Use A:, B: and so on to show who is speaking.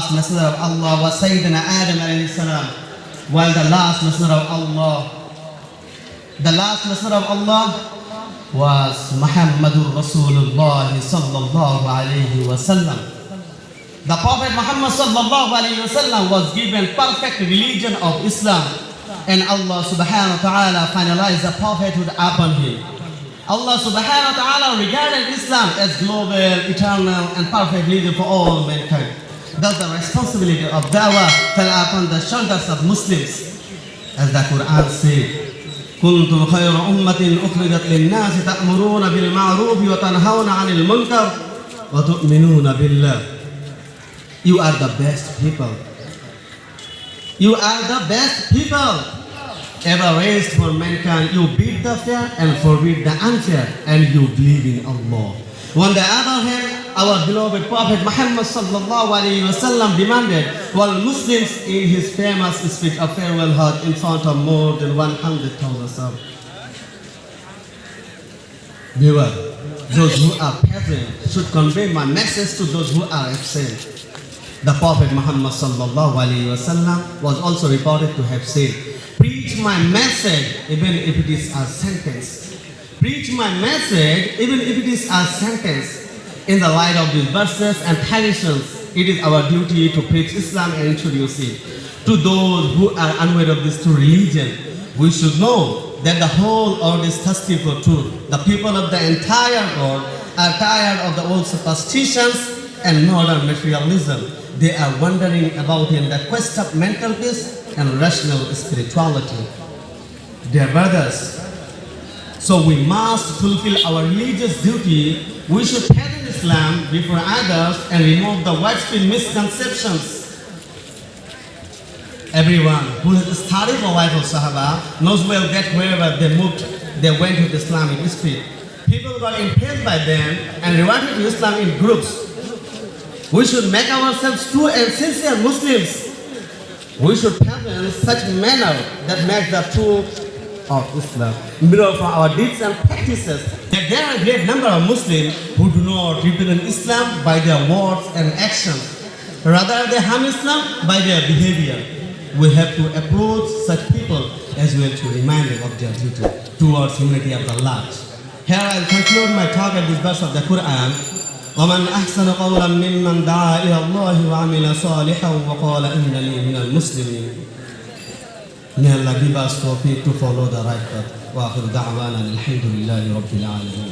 A: last messenger of Allah was Sayyidina Adam alayhi salam, while the last messenger of Allah was Muhammadur Rasulullah sallallahu alayhi wa sallam. The Prophet Muhammad sallallahu alayhi wa sallam was given perfect religion of Islam, and Allah subhanahu wa ta'ala finalized the prophethood upon him. Allah subhanahu wa ta'ala regarded Islam as global, eternal, and perfect religion for all mankind. Thus the responsibility of da'wah fell upon the shoulders of Muslims. As the Quran said, كنتم خير أمة أخرجت للناس تأمرون بالمعروف وتنهون عن المنكر وتؤمنون بالله. You are the best people. You are the best people ever raised for mankind. You beat the fair and forbid the unfair, and you believe in Allah. On the other hand, our beloved Prophet Muhammad sallallahu alayhi wa sallam demanded, while Muslims in his famous speech of farewell hajj in front of more than 100,000 Sahabas. Beware, those who are present should convey my message to those who are absent. The Prophet Muhammad sallallahu alayhi wa sallam was also reported to have said, preach my message even if it is a sentence. Preach my message even if it is a sentence. In the light of these verses and traditions, it is our duty to preach Islam and introduce it. To those who are unaware of this true religion, we should know that the whole world is thirsty for truth. The people of the entire world are tired of the old superstitions and modern materialism. They are wandering about in the quest of mental peace and rational spirituality. Dear brothers, so we must fulfill our religious duty. We should present Islam before others and remove the widespread misconceptions. Everyone who has studied the life of Sahaba knows well that wherever they moved, they went with Islamic spirit. People got impressed by them and reverted to Islam in groups. We should make ourselves true and sincere Muslims. We should present such manner that makes the truth of Islam mirror for our deeds and practices. That there are a great number of Muslims who do not represent Islam by their words and actions. Rather, they harm Islam by their behavior. We have to approach such people as well to remind them of their duty towards humanity of the large. Here I will conclude my talk at this verse of the Quran. وَمَنْ أَحْسَنُ قَوْلًا مِّمَّنْ دَعَا إِلَى اللَّهِ وَعَمِلَ صَالِحًا وَقَالَ إِنَّنِي مِنَ الْمُسْلِمِينَ. May Allah give us tawfiq to follow the right path. وَآخِرُ دَعْوَانَا الْحَمْدُ لِلَّهِ رَبِّ الْعَالَمِينَ.